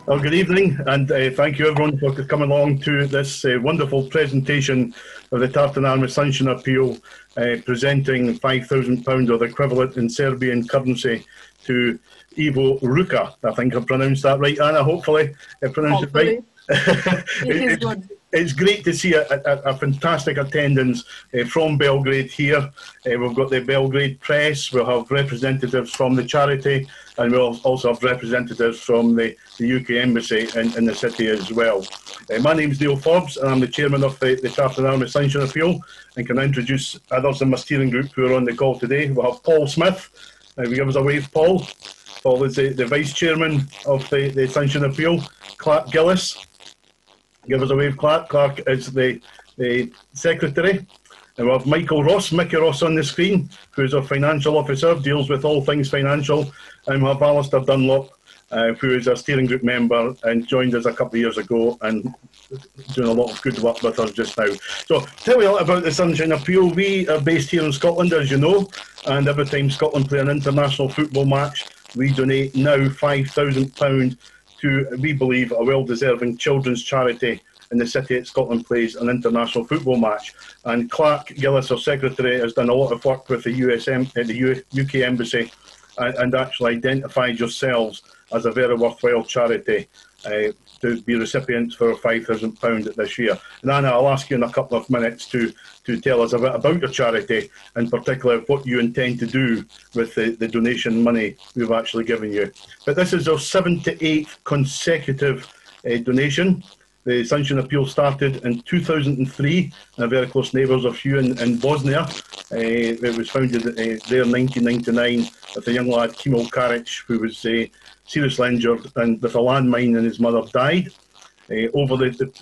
Well, good evening, and thank you everyone for coming along to this wonderful presentation of the Tartan Army Sunshine Appeal, presenting £5,000 or the equivalent in Serbian currency to Ivo Ruka. I think I pronounced that right, Anna, hopefully I pronounced it right. It is good. It's great to see a fantastic attendance from Belgrade here. We've got the Belgrade Press, we'll have representatives from the charity, and we'll also have representatives from the UK Embassy in the city as well. My name's Neil Forbes, and I'm the chairman of the Tartan Army Sunshine Appeal, and can I introduce others in my steering group who are on the call today. We'll have Paul Smith. If you give us a wave, Paul. Paul is the vice chairman of the Sunshine Appeal. Clark Gillis. Give us a wave, Clark. Clark is the secretary. And we have Michael Ross, Mickey Ross on the screen, who is our financial officer, deals with all things financial. And we have Alistair Dunlop, who is a steering group member and joined us a couple of years ago and doing a lot of good work with us just now. So tell me a little about the Sunshine Appeal. We are based here in Scotland, as you know, and every time Scotland play an international football match, we donate now £5,000 to, we believe, a well-deserving children's charity in the city at Scotland plays an international football match. And Clark Gillis, our secretary, has done a lot of work with the UK Embassy and actually identified yourselves as a very worthwhile charity to be recipients for £5,000 this year. And Anna, I'll ask you in a couple of minutes to tell us a bit about your charity, and particularly what you intend to do with the donation money we've actually given you. But this is our 78th consecutive donation. The Sunshine Appeal started in 2003, and very close neighbours of you in Bosnia. It was founded there in 1999 with a young lad, Kimo Karic, who was seriously injured and with a landmine, and his mother died. Over the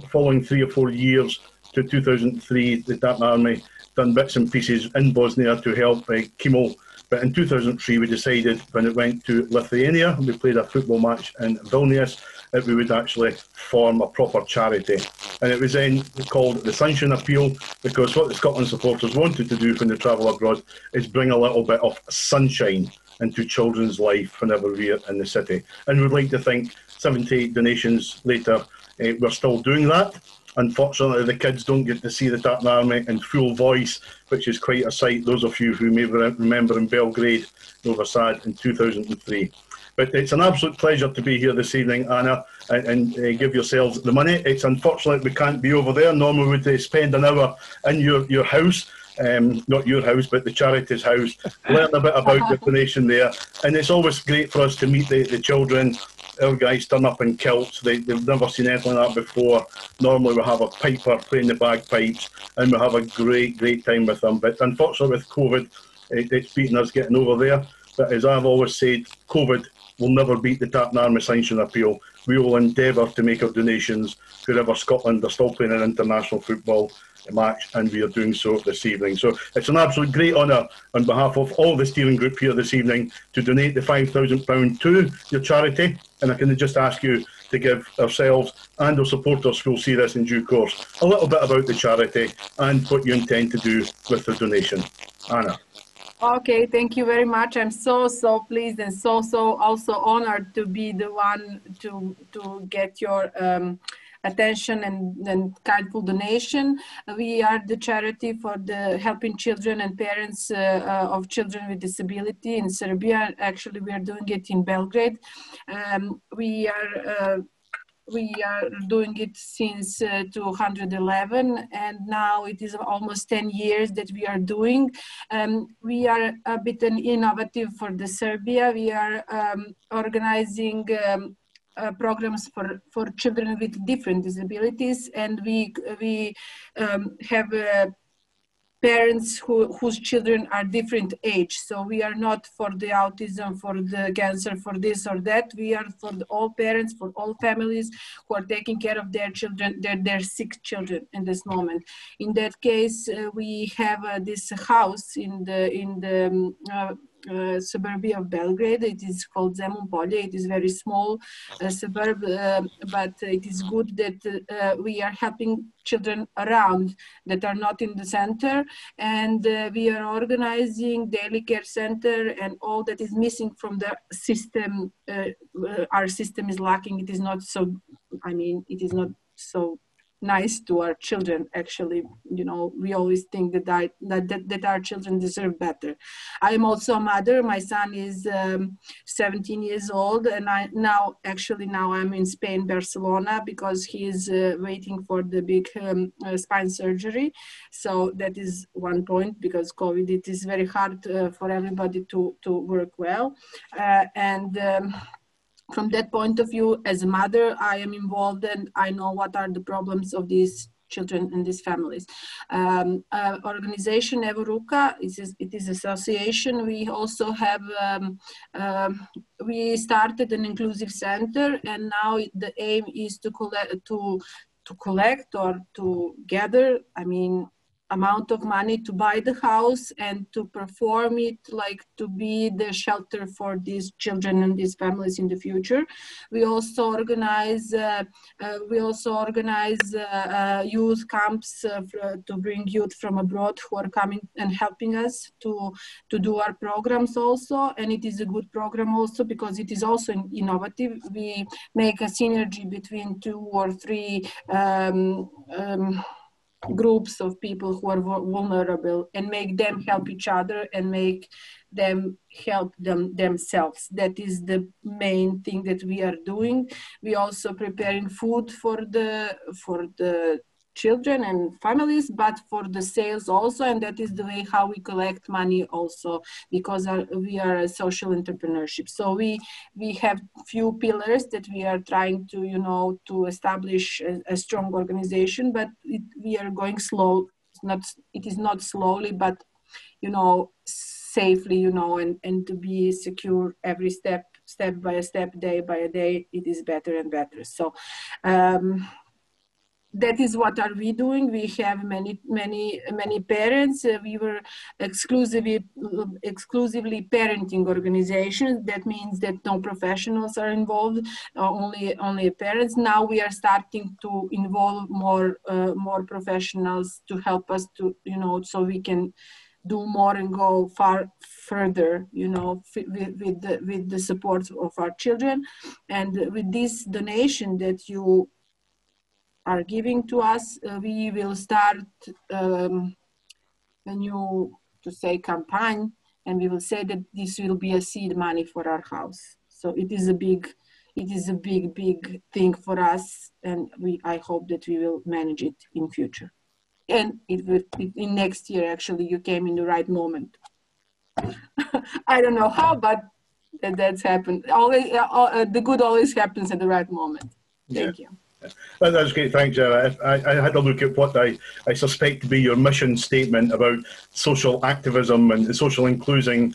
following 3 or 4 years to 2003, the Tartan Army done bits and pieces in Bosnia to help Kimo. But in 2003, we decided when it went to Lithuania, we played a football match in Vilnius, that we would actually form a proper charity. And it was then called the Sunshine Appeal, because what the Scotland supporters wanted to do when they travel abroad is bring a little bit of sunshine into children's life whenever we're in the city. And we'd like to think 78 donations later, we're still doing that. Unfortunately, the kids don't get to see the Tartan Army in full voice, which is quite a sight. Those of you who may remember in Belgrade, Nova Sad in 2003. But it's an absolute pleasure to be here this evening, Anna, and give yourselves the money. It's unfortunate we can't be over there. Normally we'd spend an hour in your house, not your house, but the charity's house, learn a bit about the donation there. And it's always great for us to meet the children. Our guys turn up in kilts. They've never seen anything like that before. Normally we have a piper playing the bagpipes, and we have a great time with them. But unfortunately with COVID, it's beaten us getting over there. But as I've always said, COVID will never beat the Tartan Army Sunshine Appeal. We will endeavour to make our donations wherever Scotland are still playing an international football match, and we are doing so this evening. So it's an absolute great honour on behalf of all the steering group here this evening to donate the £5,000 to your charity. And I can just ask you to give ourselves and our supporters who will see this in due course a little bit about the charity and what you intend to do with the donation. Anna. Okay, thank you very much. I'm so pleased and so also honored to be the one to get your attention and kindful donation. We are the charity for the helping children and parents of children with disability in Serbia. Actually, we are doing it in Belgrade. We are doing it since 2011, and now it is almost 10 years that we are doing. We are a bit innovative for the Serbia. We are organizing programs for children with different disabilities, and we have parents whose children are different age. So we are not for the autism, for the cancer, for this or that. We are for all parents, for all families who are taking care of their children, their sick children in this moment. In that case, we have this house in the suburbia of Belgrade. It is called Zemun Polje. It is very small suburb, but it is good that we are helping children around that are not in the center, and we are organizing daily care center and all that is missing from the system. Our system is lacking. It is not so, I mean, it is not so nice to our children. Actually, you know, we always think that our children deserve better. I am also a mother. My son is 17 years old, and now I'm in Spain, Barcelona, because he is waiting for the big spine surgery. So that is one point, because COVID, it is very hard for everybody to work well, from that point of view, as a mother, I am involved and I know what are the problems of these children and these families. Organization Evo Ruka, it is association. We also have, we started an inclusive center, and now the aim is to collect or to gather, I mean, amount of money to buy the house and to perform it, like to be the shelter for these children and these families in the future. We also organize youth camps to bring youth from abroad who are coming and helping us to do our programs also. And it is a good program also because it is also innovative. We make a synergy between 2 or 3 groups of people who are vulnerable and make them help each other and make them help themselves. That is the main thing that we are doing. We also preparing food for the children and families, but for the sales also, and that is the way how we collect money also, because we are a social entrepreneurship. So we have few pillars that we are trying to, you know, to establish a strong organization, but we are going slow. It is not slowly, but, you know, safely, you know, and to be secure every step by step, day by day, it is better and better. So that is what are we doing. We have many parents. We were exclusively parenting organizations. That means that no professionals are involved, only parents. Now we are starting to involve more professionals to help us to, you know, so we can do more and go far further, you know, with the support of our children. And with this donation that you are giving to us, we will start a new, to say, campaign, and we will say that this will be a seed money for our house. So it is a big thing for us, and I hope that we will manage it in future. And in next year, actually, you came in the right moment. I don't know how, but that's happened. Always, the good always happens at the right moment. Thank you. Well, that's great, thanks, Gemma. I had a look at what I suspect to be your mission statement about social activism and social inclusion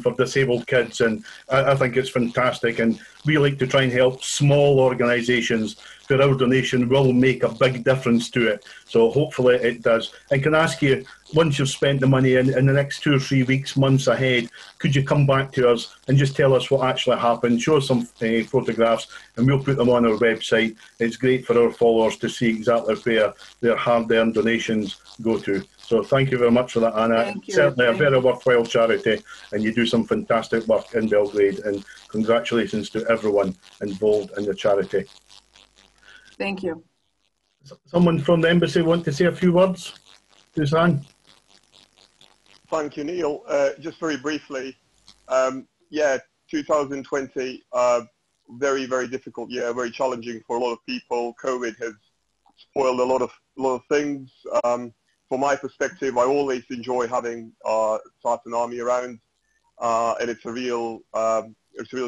for disabled kids, and I think it's fantastic. And we like to try and help small organisations where our donation will make a big difference to it. So hopefully it does. And can I ask you, once you've spent the money in the next 2 or 3 weeks, months ahead, could you come back to us and just tell us what actually happened? Show us some photographs and we'll put them on our website. It's great for our followers to see exactly where their hard-earned donations go to. So thank you very much for that, Anna. Certainly a very worthwhile charity, and you do some fantastic work in Belgrade, and congratulations to everyone involved in the charity. Thank you. Someone from the embassy want to say a few words? Suzanne? Thank you, Neil. Just very briefly, yeah, 2020, very, very difficult year, very challenging for a lot of people. COVID has spoiled a lot of things. From my perspective, I always enjoy having Tartan Army around, and it's a real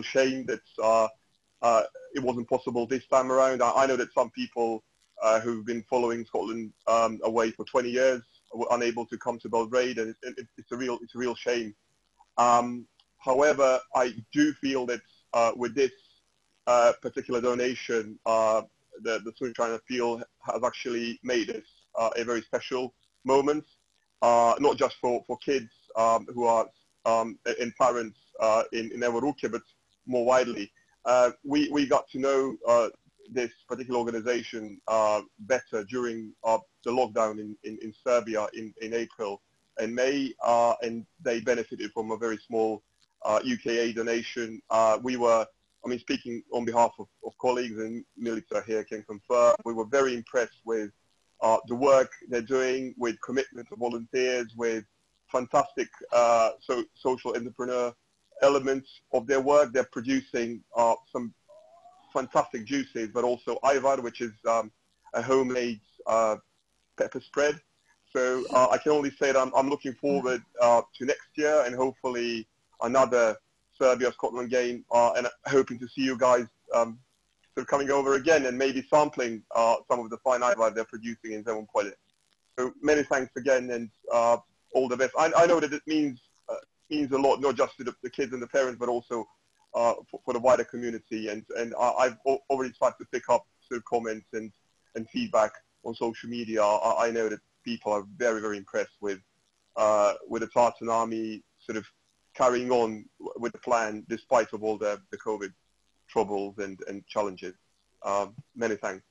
shame that it wasn't possible this time around. I know that some people who've been following Scotland away for 20 years were unable to come to Belgrade, and it's a real shame. However, I do feel that with this particular donation, the Sunshine Appeal has actually made this a very special moment, not just for kids who are and parents in Evoruke, but more widely. We got to know this particular organization better during the lockdown in Serbia in April and May, and they benefited from a very small UKA donation. We were, I mean, speaking on behalf of colleagues, and Milica here can confirm, we were very impressed with the work they're doing, with commitment of volunteers, with fantastic social entrepreneur elements of their work. They're producing some fantastic juices, but also Ivar, which is a homemade pepper spread. So I can only say that I'm looking forward to next year and hopefully another Serbia-Scotland game, and hoping to see you guys sort of coming over again and maybe sampling some of the fine Ivar they're producing in Zemun Polje. So many thanks again, and all the best. I know that it means a lot, not just to the kids and the parents, but also for the wider community. And I've already started to pick up sort of comments and feedback on social media. I know that people are very, very impressed with the Tartan Army sort of carrying on with the plan despite of all the COVID troubles and challenges. Many thanks.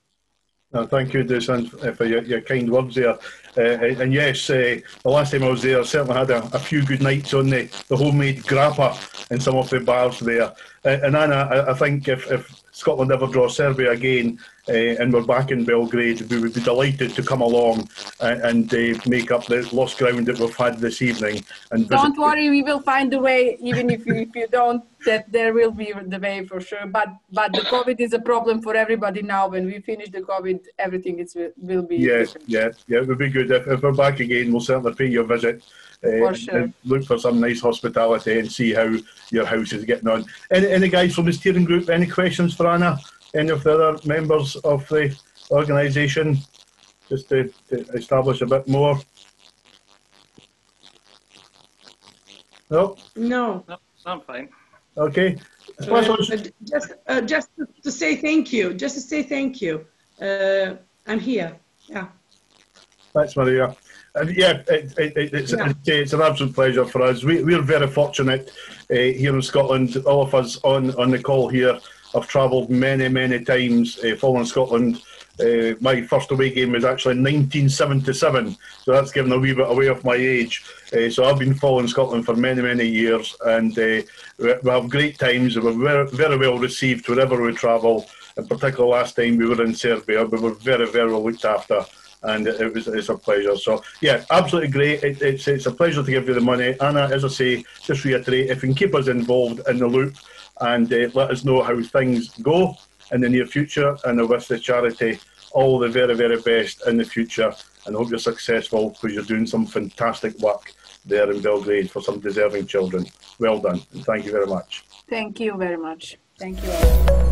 No, thank you, Dusan, for your kind words there. And yes, the last time I was there, I certainly had a few good nights on the homemade grappa in some of the bars there. And Anna, I think if Scotland ever draws Serbia again, and we're back in Belgrade, we would be delighted to come along and make up the lost ground that we've had this evening. And don't worry, we will find a way, even if you don't, that there will be the way for sure. But the COVID is a problem for everybody now. When we finish the COVID, everything will be different. Yeah, it would be good. If we're back again, we'll certainly pay you a visit. For sure. And look for some nice hospitality and see how your house is getting on. Any guys from the steering group, any questions for Anna? Any of the other members of the organisation? Just to establish a bit more. No? No. No, I'm fine. Okay. Just to say thank you. Just to say thank you. I'm here. Yeah. Thanks, Maria. Yeah, it's an absolute pleasure for us. We're very fortunate here in Scotland. All of us on the call here have travelled many times following Scotland. My first away game was actually in 1977, so that's given a wee bit away of my age. So I've been following Scotland for many years, and we have great times. We're very well received wherever we travel. In particular, last time we were in Serbia, we were very well looked after, and it's a pleasure. So yeah, absolutely great. It's a pleasure to give you the money. Anna, as I say, just reiterate, if you can keep us involved in the loop and let us know how things go in the near future, and I wish the charity all the very best in the future, and hope you're successful, because you're doing some fantastic work there in Belgrade for some deserving children. Well done, and thank you very much. Thank you very much. Thank you.